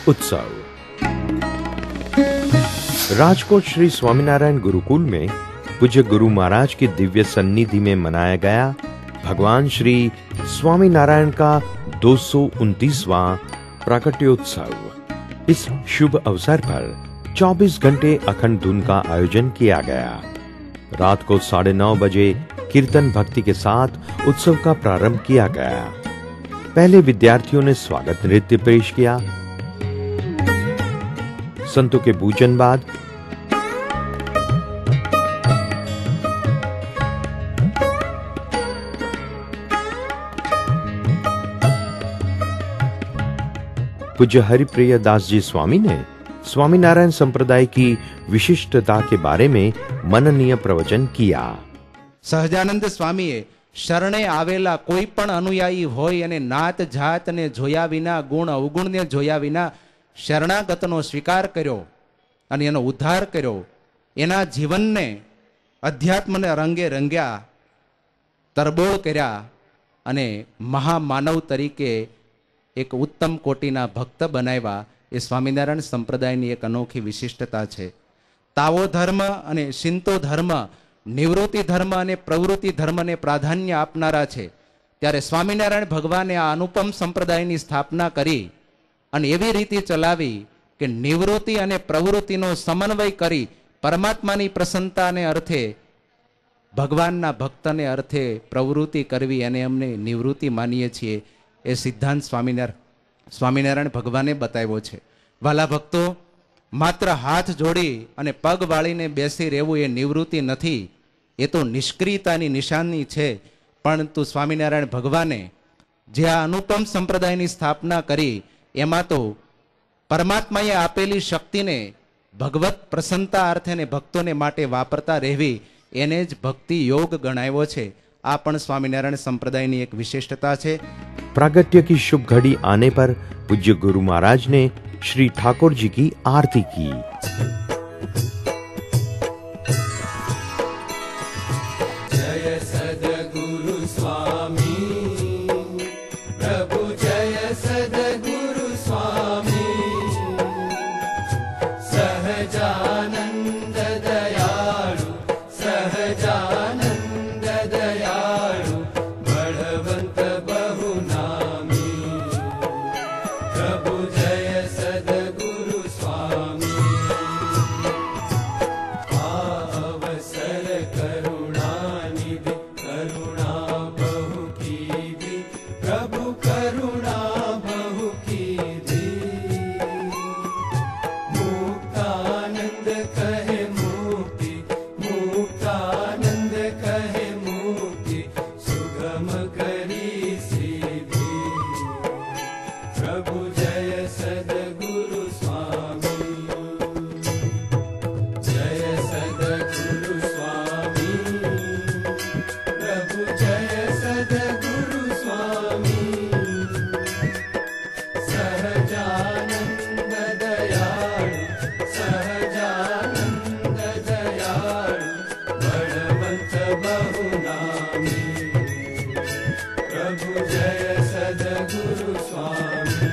उत्सव। राजकोट श्री स्वामीनारायण गुरुकुल में पूज्य गुरु महाराज की दिव्य सन्निधि में मनाया गया भगवान श्री स्वामीनारायण का 229वां प्राकट्योत्सव। इस शुभ अवसर पर 24 घंटे अखंड धुन का आयोजन किया गया। रात को 9:30 बजे कीर्तन भक्ति के साथ उत्सव का प्रारंभ किया गया। पहले विद्यार्थियों ने स्वागत नृत्य पेश किया। संतों के पूजन बाद पूज्य हरिप्रिय दास जी स्वामी ने स्वामीनारायण संप्रदाय की विशिष्टता के बारे में मननीय प्रवचन किया। સહજાનંદ સ્વામીએ શરણે આવેલા કોઈ પણ અનુયાયી હોય અને નાત જાતને જોયા વિના, ગુણ અવગુણને જોયા વિના શરણાગતનો સ્વીકાર કર્યો અને એનો ઉદ્ધાર કર્યો. એના જીવનને અધ્યાત્મને રંગે રંગ્યા, તરબોળ કર્યા અને મહામાનવ તરીકે એક ઉત્તમ કોટીના ભક્ત બનાવ્યા. એ સ્વામિનારાયણ સંપ્રદાયની એક અનોખી વિશિષ્ટતા છે. તાવો ધર્મ અને શિંતો ધર્મ નિવૃત્તિ ધર્મ અને પ્રવૃત્તિ ધર્મને પ્રાધાન્ય આપનારા છે. ત્યારે સ્વામિનારાયણ ભગવાને આ અનુપમ સંપ્રદાયની સ્થાપના કરી અને એવી રીતે ચલાવી કે નિવૃત્તિ અને પ્રવૃત્તિનો સમન્વય કરી પરમાત્માની પ્રસન્નતાને અર્થે, ભગવાનના ભક્તને અર્થે પ્રવૃત્તિ કરવી અને અમને નિવૃત્તિ માનીએ છીએ. એ સિદ્ધાંત સ્વામિનારાયણ ભગવાને બતાવ્યો છે. વાલા ભક્તો, માત્ર હાથ જોડી અને પગ વાળીને બેસી રહેવું એ નિવૃત્તિ નથી, એ તો નિષ્ક્રિયતાની નિશાની છે. પરંતુ સ્વામિનારાયણ ભગવાને જે આ અનુપમ સંપ્રદાયની સ્થાપના કરી એમાં તો પરમાત્માએ આપેલી શક્તિને ભગવત પ્રસન્નતા અર્થે ને ભક્તોને માટે વાપરતા રહેવી, એને જ ભક્તિ યોગ ગણાવ્યો છે. આ પણ સ્વામિનારાયણ संप्रदाय एक विशिष्टता है. प्रागट्य की शुभ घड़ी आने पर पूज्य गुरु महाराज ने श्री ठाकुर जी की आरती की। जय सद्गुरु स्वामी प्रभु, जय सद्गुरु स्वामी सहजानंद दयालु, सहजानंद दयालु बलवंत बहुनामी प्रभु, जय सद्गुरु स्वामी अवसर करुणानिधि करुणा बहु कीधी प्रभु, करुणा बहु कीधी मुक्तानंद कहे मुक्ति, मुक्तानंद कहे मुक्ति सुगम करी सीधी प्रभु, जय सद्गुरु स्वामी, जय सद्गुरु स्वामी प्रभु, जय सद्गुरु स्वामी सहजानंद दयालु, सहजानंद दयालु बलवंत बहुनामी प्रभु, जय सद्गुरु स्वामी।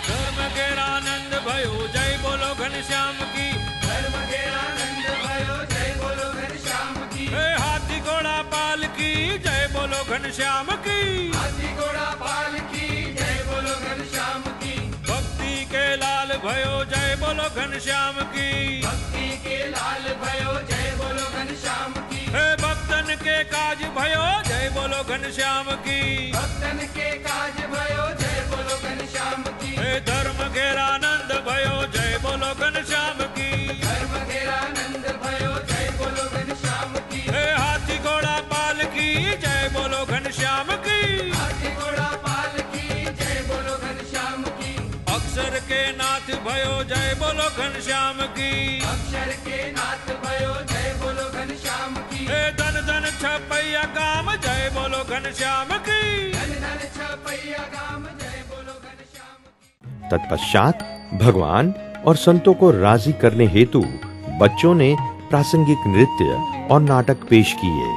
धर्म के आनंद भयो, जय बोलो घनश्याम की। धर्म के आनंद भयो, जय बोलो घनश्याम की। हे हाथी घोड़ा पाल की, जय बोलो घनश्याम की। हाथी घोड़ा पाल की, जय बोलो घनश्याम की। भक्ति के लाल भयो, जय बोलो घनश्याम की। भक्ति के लाल भयो, जय बोलो घनश्याम की। हे भक्तन के काज भयो, जय बोलो घनश्याम की। भक्तन के काज भयो, जय बोलो घनश्याम की। हे धर्म के आनंद भयो, जय बोलो घनश्याम की। धर्म के आनंद भयो, जय बोलो घनश्याम की। हे हाथी घोड़ा पाल की, जय बोलो घनश्याम की। हाथी घोड़ा पाल की, जय बोलो घनश्याम की। अक्षर के नाथ भयो, जय बोलो घनश्याम की। अक्षर के नाथ भयो, जय बोलो घनश्याम की। हे धन धन छपैया काम, जय बोलो घनश्याम की। धन धन छपैया काम, जय बोलो घनश्याम की। तत्पश्चात भगवान और संतों को राजी करने हेतु बच्चों ने प्रासंगिक नृत्य और नाटक पेश किए।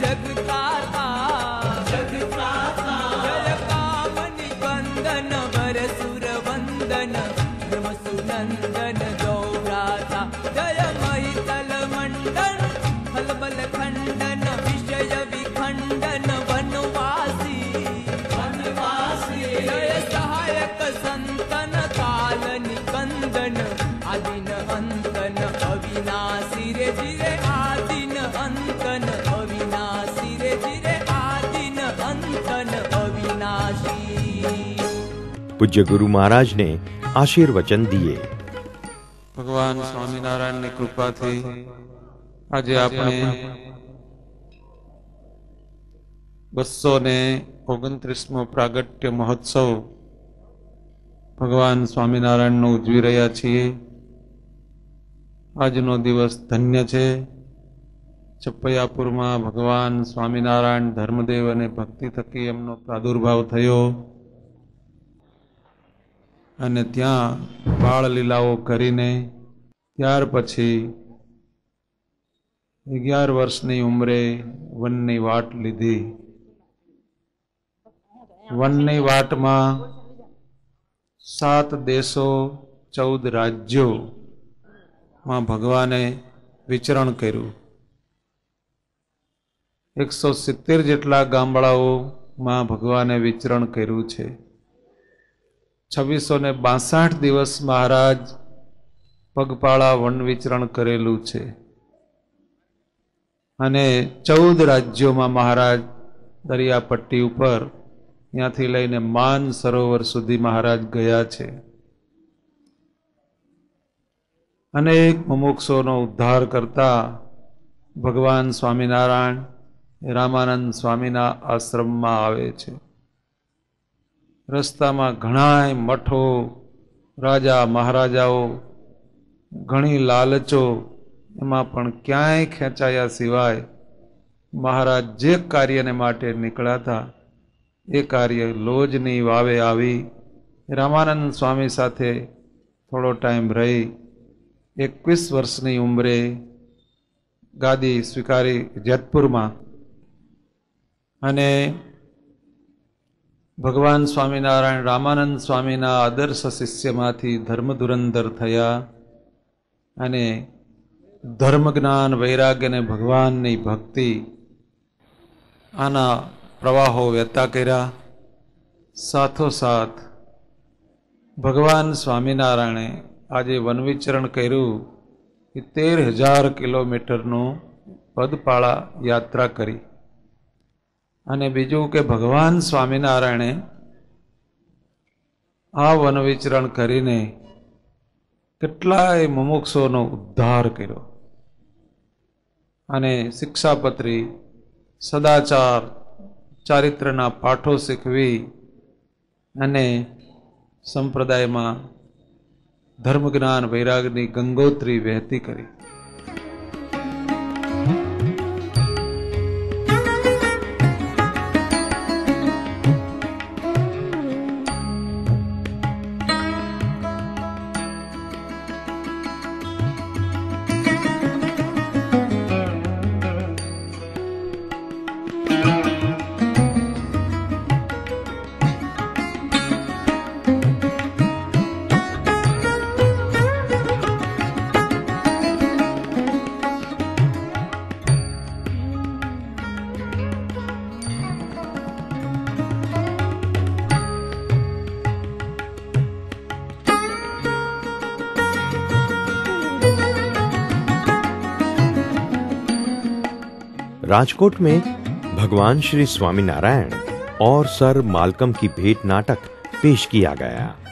जगता जय काम निबंधन वर सुर वंदन धर्म सुनंदन गौराता जय मैतल मंडन खलबल खंडन विषय विखंडन वनवासी जय सहायक संतन काल निकंदन आदिन अंतन अविनाशी रे जिरे आदिन अंतन अविनाशी रे जिरे आदिन अंतन अविनाशी। पूज्य गुरु महाराज ने आशीर्वचन दिए। ભગવાન સ્વામિનારાયણની કૃપાથી આજે આપણે 229મો પ્રાગટ્ય મહોત્સવ ભગવાન સ્વામિનારાયણનો ઉજવી રહ્યા છીએ. આજનો દિવસ ધન્ય છે. ચપૈયાપુરમાં ભગવાન સ્વામિનારાયણ ધર્મદેવ અને ભક્તિ થકી એમનો પ્રાદુર્ભાવ થયો અને ત્યાં બાળ લીલાઓ કરીને ત્યાર પછી 11 વર્ષની ઉંમરે વનની વાટ લીધી. વનની વાટમાં 7 દેશો 14 રાજ્યોમાં ભગવાને વિચરણ કર્યું. 170 જેટલા ગામડાઓમાં ભગવાને વિચરણ કર્યું છે. 2662 દિવસ મહારાજ પગપાળા વન વિચરણ કરેલું છે અને 14 રાજ્યોમાં મહારાજ દરિયાપટ્ટી ઉપર ત્યાંથી લઈને માન સરોવર સુધી મહારાજ ગયા છે. અનેક મુમુક્ષોનો ઉદ્ધાર કરતા ભગવાન સ્વામિનારાયણ રામાનંદ સ્વામીના આશ્રમમાં આવે છે. રસ્તામાં ઘણાય મઠો, રાજા મહારાજાઓ, ઘણી લાલચો, એમાં પણ ક્યાંય ખેંચાયા સિવાય મહારાજ જે કાર્યને માટે નીકળ્યા હતા એ કાર્ય લોજની વાવે આવી રામાનંદ સ્વામી સાથે થોડો ટાઈમ રહી 21 વર્ષની ઉંમરે ગાદી સ્વીકારી જેતપુરમાં અને ભગવાન સ્વામિનારાયણ રામાનંદ સ્વામીના આદર્શ શિષ્યમાંથી ધર્મધુરંધર થયા અને ધર્મ જ્ઞાન વૈરાગ્ય અને ભગવાનની ભક્તિ આના પ્રવાહો વહેતા કર્યા. સાથોસાથ ભગવાન સ્વામિનારાયણે આજે વનવિચરણ કર્યું કે 13,000 કિલોમીટરનું પદપાળા યાત્રા કરી. અને બીજું કે ભગવાન સ્વામિનારાયણે આ વનવિચરણ કરીને કેટલાય મુમુક્ષોનો ઉદ્ધાર કર્યો અને શિક્ષાપત્રી, સદાચાર, ચારિત્રના પાઠો શીખવી અને સંપ્રદાયમાં ધર્મ જ્ઞાન વૈરાગની ગંગોત્રી વહેતી કરી. राजकोट में भगवान श्री स्वामीनारायण और सर मालकम की भेंट नाटक पेश किया गया।